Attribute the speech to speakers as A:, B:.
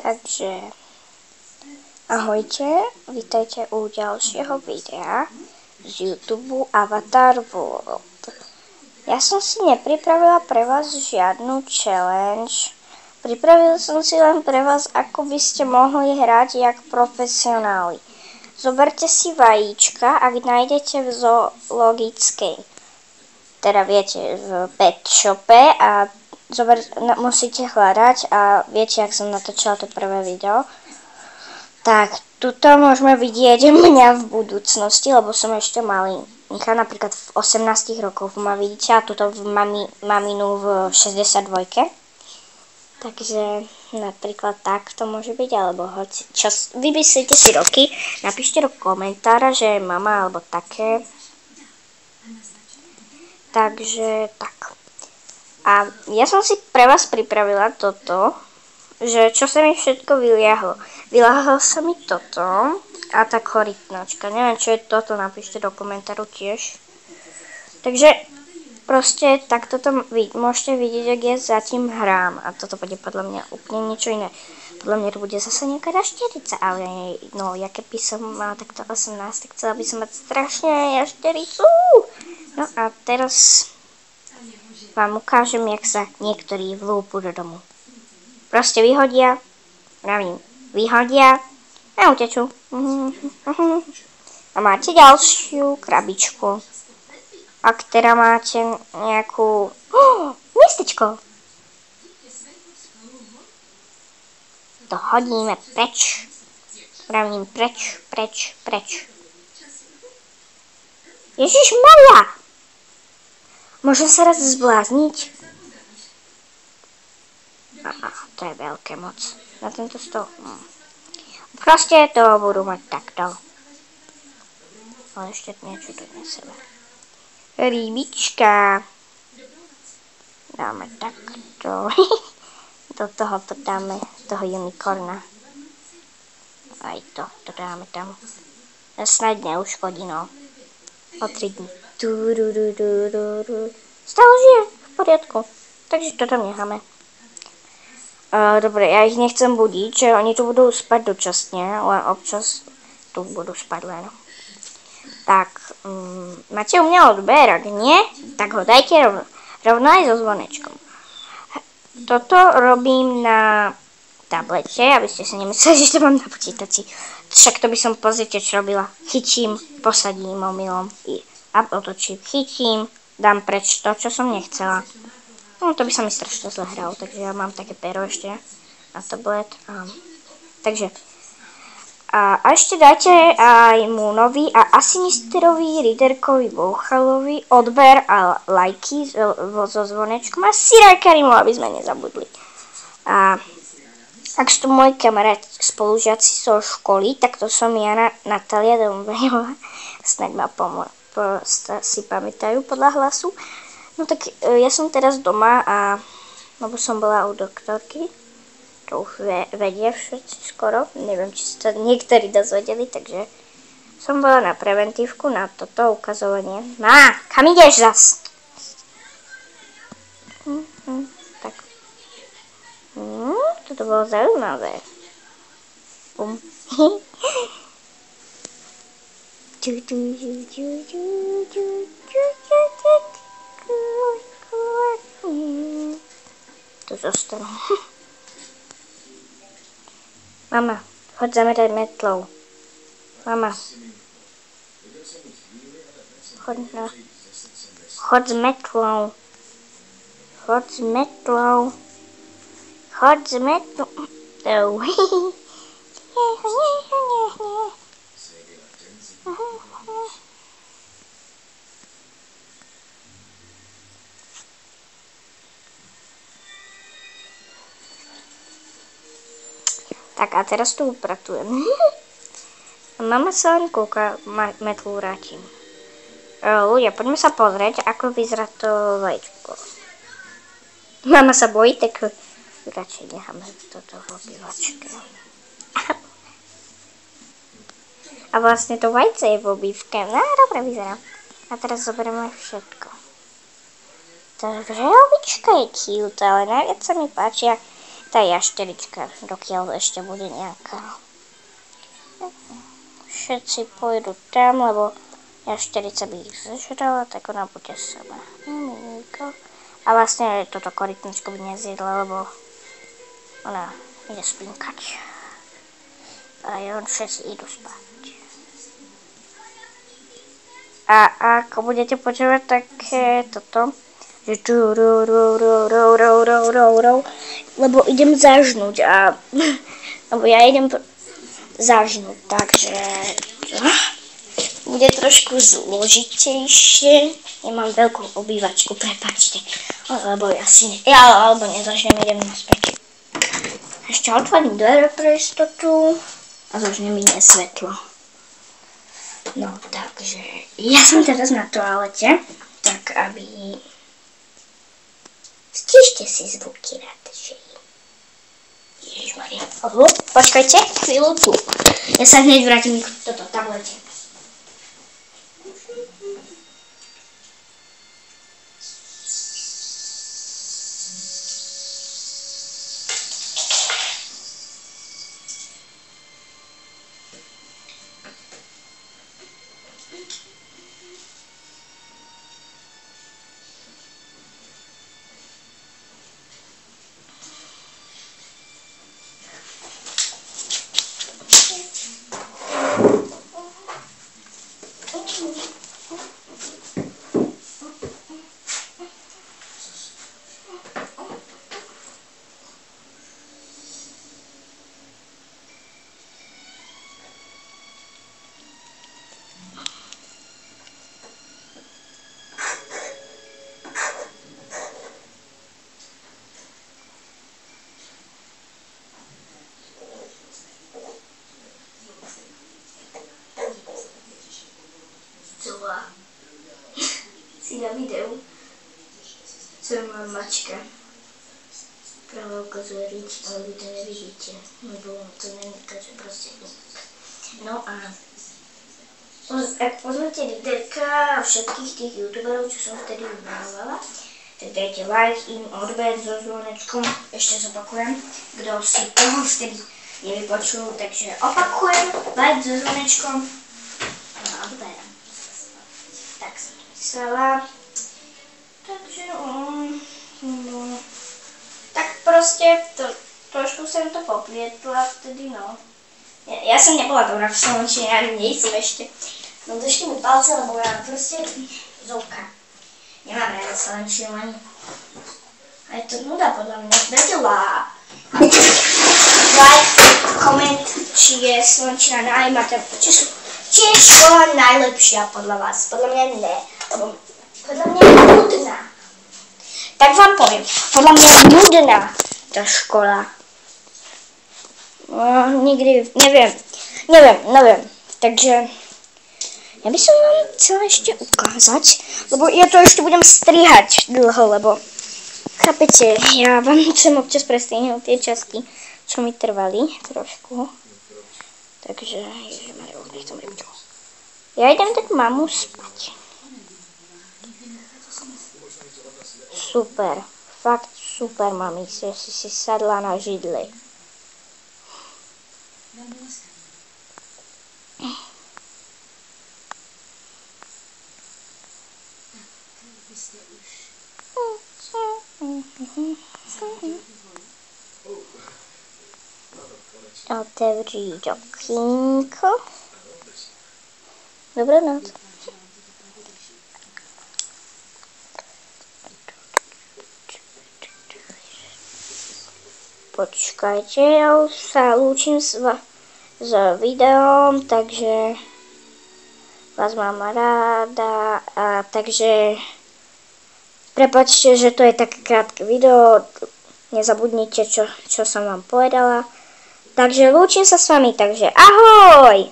A: Takže ahojte, vítajte u ďalšieho videa z YouTube Avatar World. Ja som si nepripravila pre vás žiadnu challenge. Pripravila som si len pre vás, ako by ste mohli hrať jak profesionáli. Zoberte si vajíčka, ak nájdete v zoologickej, teda viete, v pet shope a musíte hľadať a viete, ak som natočila to prvé video. Tak, tuto môžeme vidieť mňa v budúcnosti, lebo som ešte malinka, napríklad v 18 rokoch ma vidíte a tuto v maminu v 62. Takže napríklad tak to môže byť, alebo vymyslíte si roky, napíšte do komentára, že je mama alebo také. Takže tak. A ja som si pre vás pripravila toto, že čo sa mi všetko vyliahlo. Vyliahlo sa mi toto a tá korytnačka. Neviem, čo je toto, napíšte do komentáru tiež. Takže proste takto to môžete vidieť, ak ja zatím hrám. A toto bude podľa mňa úplne niečo iné. Podľa mňa to bude zase nejaká jašterica, ale no, ja keby som mala takto 18, tak chcela by som mať strašne jaštericu. No a teraz vám ukážem, jak sa niektorí vlúpu do domu. Proste vyhodia a utečú. A máte ďalšiu krabičku. Ak teda máte nejakú miestečko, to hodíme preč. Pravím preč. Ježišmaria! Môžem sa raz zblázniť? To je veľké moc. Na tento stôl. Proste to budú mať takto. Ale ešte niečo tu na sebe. Rybička. Dáme takto. Do tohoto dáme toho unicorna. Aj to dáme tam. Snad neuškodí, no. O 3 dní. Stále žije v poriadku. Takže to tam necháme. Dobre, ja ich nechcem budiť, že oni tu budú spať dočasne, len občas tu budú spať len. Tak, máte u mňa odber, ak nie, tak ho dajte rovno aj so zvonečkom. Toto robím na tablete, aby ste si nemysleli, že to mám na počítači. Však to by som, pozrite, čo robila. Chytím, posadím omylom a otočím. Chytím, dám preč to, čo som nechcela. No, to by sa mi strašne zle hralo, takže ja mám také pero ešte na tablet. Takže. A ešte dáte aj mu nový a asi misterovi, Riderkovi, Bouchalovi odber a lajky so zvonečkom a Sirajkarimu, aby sme nezabudli. A ak sú to moji kamaráti, spolužiaci zo školy, tak to som ja, Natália Dombejová. Snaď ma si pamätajú podľa hlasu. No tak ja som teraz doma lebo som bola u doktorky, to už vedia všetci skoro, neviem, či sa to niektorí dozvedeli, takže som bola na preventívku, na toto ukazovanie. Kam ideš zas? Tak. Toto bolo zaujímavé. To zostanú. Mama, choď zamerať metlou. Mama. Choď s metlou. Tak a teraz tu upratujem. Mama sa len kúka, metlu vrátim. Ľudia, poďme sa pozrieť, ako vyzerá to vajíčko. Mama sa bojí, tak radšej necháme toto v obývačke. A vlastne to vajce je v obývke. No, dobre vyzerá. A teraz zoberieme všetko. Takže obička je cute, ale najviac sa mi páčia Tá jašterička, dokiaľ ešte bude nejaká. Všetci pôjdu tam, lebo jašterica by ich zežrala, tak ona bude sama. A vlastne toto korytničko by nezjedla, lebo ona ide spinkať. A on všetci idú spať. A ako budete počúvať také toto, že lebo idem zažnúť a lebo ja idem zažnúť, takže bude trošku zložitejšie. Nemám veľkú obývačku, prepáčte, lebo alebo nezažnem, idem naspäť. Ešte otvorím dvere pre istotu a zažne mi svetlo. No, takže ja som teraz na toalete, tak aby stíšte si zvuky radšej. Ježišmaria. Počkajte chvíľu tu. Ja sa hneď vrátim k toto tablete. Si na videu, co má mačka. Práve ukazuje riť, ale vy to nevidíte, lebo to není takže proste inak. No a ak poznáte videjka všetkých tých youtuberov, čo som vtedy vymenovala, tak dajte like im, odber so zvonečkom, ešte zopakujem, kto si toho vtedy nevypočul, takže opakujem, like so zvonečkom a odberám. Tak som to myslela. Takže tak proste trošku som to poplietla vtedy, no. Ja som nebola dobrá v slovenčine, ani nejsem ešte. No držte mi palce, lebo ja proste zovka. Nemám rada slovenčinu ani. A je to nuda podľa mňa. Dajte like, koment, či je slovenčina či je škola najlepšia podľa vás. Podľa mňa ne, lebo podľa mňa je nudná. Tak vám poviem, podľa mňa je nudná tá škola. Nikdy, neviem. Takže ja by som vám chcela ešte ukázať, lebo ja to ešte budem strihať dlho, lebo chápete, ja vám chcem občas prestrihnúť tie časti, čo mi trvali trošku. Takže, ježišmaria, nech som rybčo. Ja idem tak mamu spať. Super, fakt super, mami, že si sadla na židli. Otevřít okýnko. Dobrou noc. Počkajte, ja už sa lúčim s videom, takže vás mám ráda, takže prepáčte, že to je také krátke video, nezabudnite, čo som vám povedala. Takže lúčim sa s vami, takže ahoj!